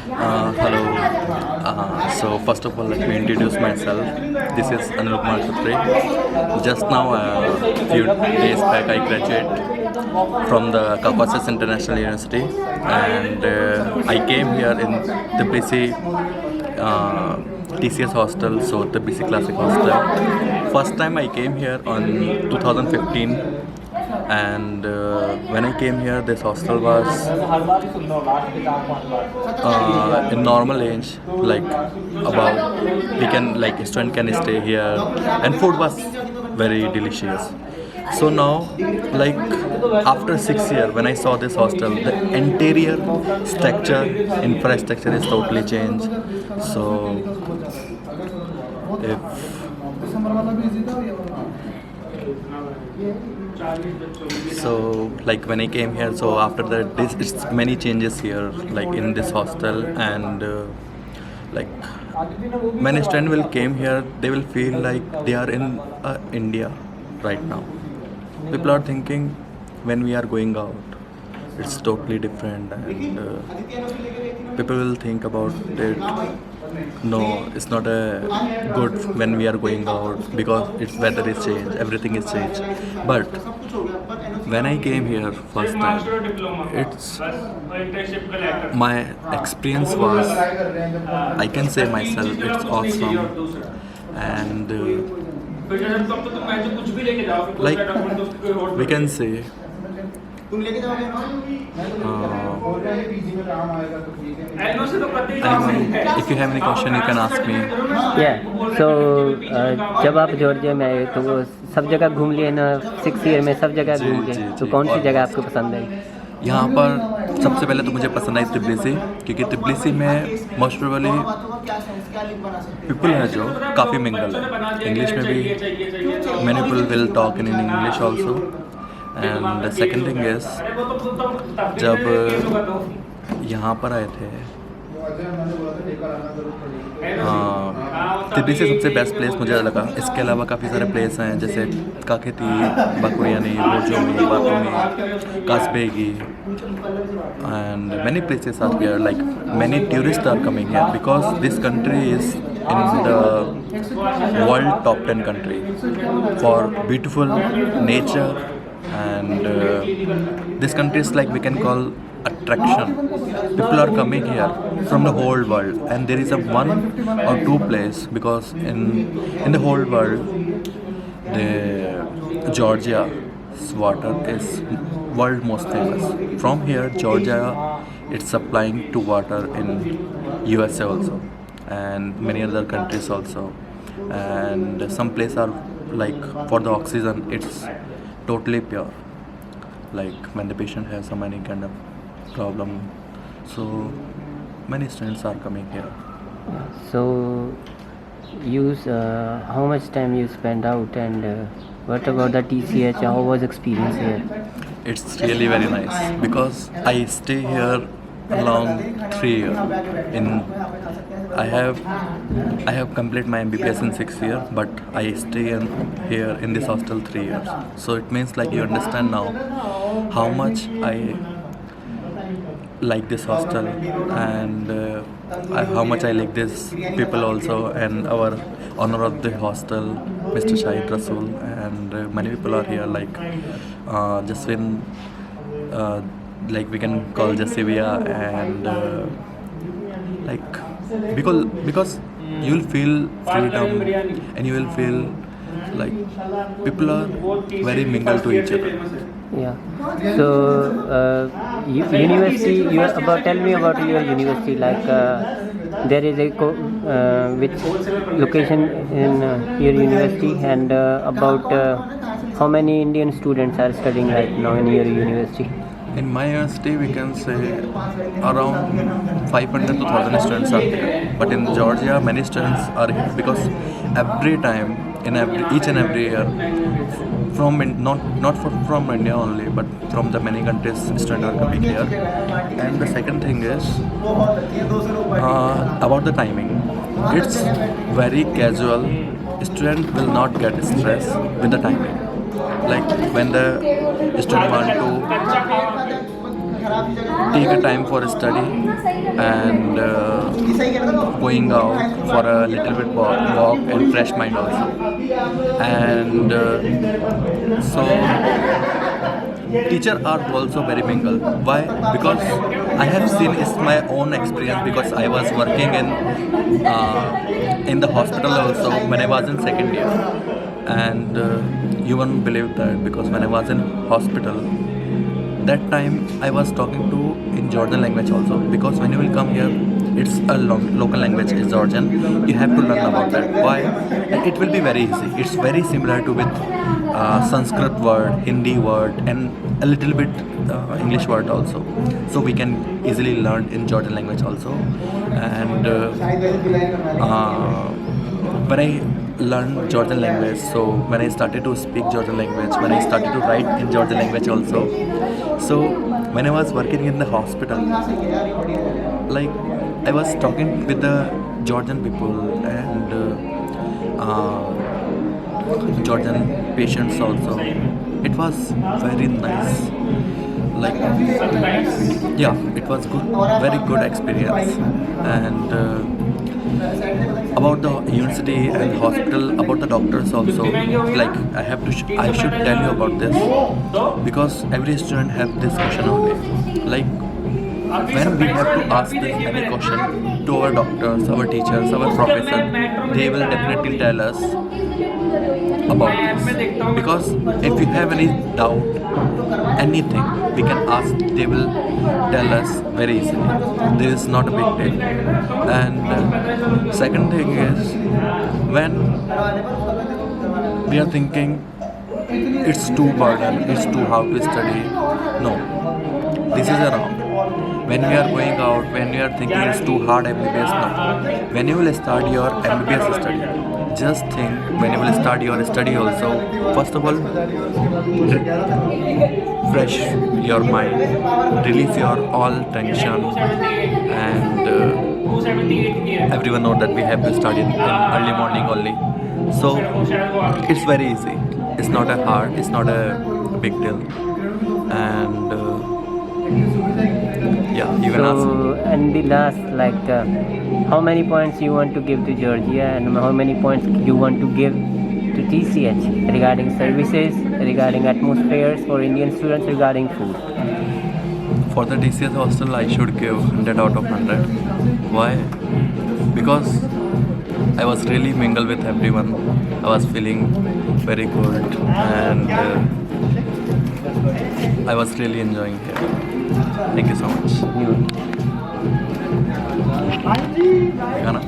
Hello. So first of all, let me introduce myself. This is Anil Kumar Khatri. Just now, a few days back, I graduated from the Caucasus International University, and I came here in Tbilisi TCS hostel, so Tbilisi Classic Hostel. First time I came here on 2015, and when I came here, this hostel was in normal age, like about we can like student can stay here, and food was very delicious. So now, like after 6 years, when I saw this hostel, the interior structure, infrastructure is totally changed. So if so like when I came here, so after that this it's many changes here, like in this hostel, and like when a student will came here, they will feel like they are in India right now. People are thinking when we are going out, it's totally different, and people will think about it. No, it's not a good when we are going out because its weather is changed, everything is changed. But when I came here first time, it's my experience was, I can say myself, it's awesome, and like we can say if you have any question, you can ask me. जब आप Georgia में आए तो वो सब जगह घूम लिए ना, 6 ईयर में सब जगह घूम लिए, तो कौन सी जगह आपको पसंद आई? यहाँ पर सबसे पहले तो मुझे पसंद आई तिब्लिसी, क्योंकि तिब्लिसी में मोस्ट प्रोबेबली पीपल है जो काफ़ी मिंगल है, इंग्लिश में भी many people will talk in English also. And second thing is, जब यहाँ पर आए थे, तिब्लिसी सबसे बेस्ट प्लेस मुझे लगा. इसके अलावा काफ़ी सारे प्लेस हैं, जैसे काकेती, बाकुरियानी, बोजोमी, बातुमी, कासबेगी, and many places are here. Like many tourists are coming here because this country is in the world top 10 country for beautiful nature, and this country is like we can call attraction. People are coming here from the whole world, and there is a one or two place because in the whole world the Georgia's water is world most famous. From here Georgia it's supplying to water in USA also and many other countries also, and some places are like for the oxygen it's totally pure, like when the patient has some any kind of problem, so many students are coming here. So how much time you spend out, and what about the TCH? How was experience here? It's really very nice because I stay here along 3 years. I have completed my MBBS in 6 years, but I stay here in this hostel 3 years. So it means like you understand now how much I like this hostel, and how much I like this people also, and our owner of the hostel, Mr. Shahid Rasool, and many people are here like Jaswin, like we can call Jasivia, and like because you will feel freedom, and you will feel like people are very mingled to each other. Yeah. So university, tell me about your university. Like there is a which location in your university, and about how many Indian students are studying right now in your university? In my university, we can say around 500 to 1000 students are here. But in Georgia, many students are here because every time, each and every year, from not from India only, but from the many countries, students are coming here. And the second thing is about the timing. It's very casual. Student will not get stressed with the timing. Like when the student want to take a time for study and going out for a little bit walk and fresh mind also. And so teachers are also very mingle. Why? Because I have seen it's my own experience because I was working in the hospital also when I was in second year, and you won't believe that because when I was in hospital that time I was talking to in Georgian language also, because when you will come here it's a local language is Georgian, you have to learn about that. Why? And it will be very easy. It's very similar to with Sanskrit word, Hindi word and a little bit English word also, so we can easily learn in Georgian language also. And when I learned Georgian language, so when I started to speak Georgian language, when I started to write in Georgian language also, so when I was working in the hospital, like I was talking with the Georgian people and Georgian patients also. It was very nice. Like, yeah, it was good, very good experience. And about the university and hospital, about the doctors also, like I should tell you about this because every student have this question only. Like when we have to ask this any question to our doctors, our teachers, our professor, they will definitely tell us about this. Because if you have any doubt, anything, we can ask, they will tell us very easily. This is not a big deal. And second thing is, when we are thinking it's too burden, it's too hard to study, no, this is wrong. When we are going out, when we are thinking it's too hard MBBS, no. When you will start your MBBS study, just think when you will start your study also, first of all, fresh your mind, release your all tension, and everyone know that we have to start in early morning only. So it's very easy. It's not a hard, it's not a big deal. And yeah, you can ask. So, and the last, like, how many points you want to give to Georgia, and how many points you want to give to TCH regarding services, regarding atmospheres for Indian students, regarding food? For the TCS hostel, I should give 100 out of 100. Why? Because I was really mingled with everyone. I was feeling very good, and I was really enjoying here. Thank you so much. You. Gana?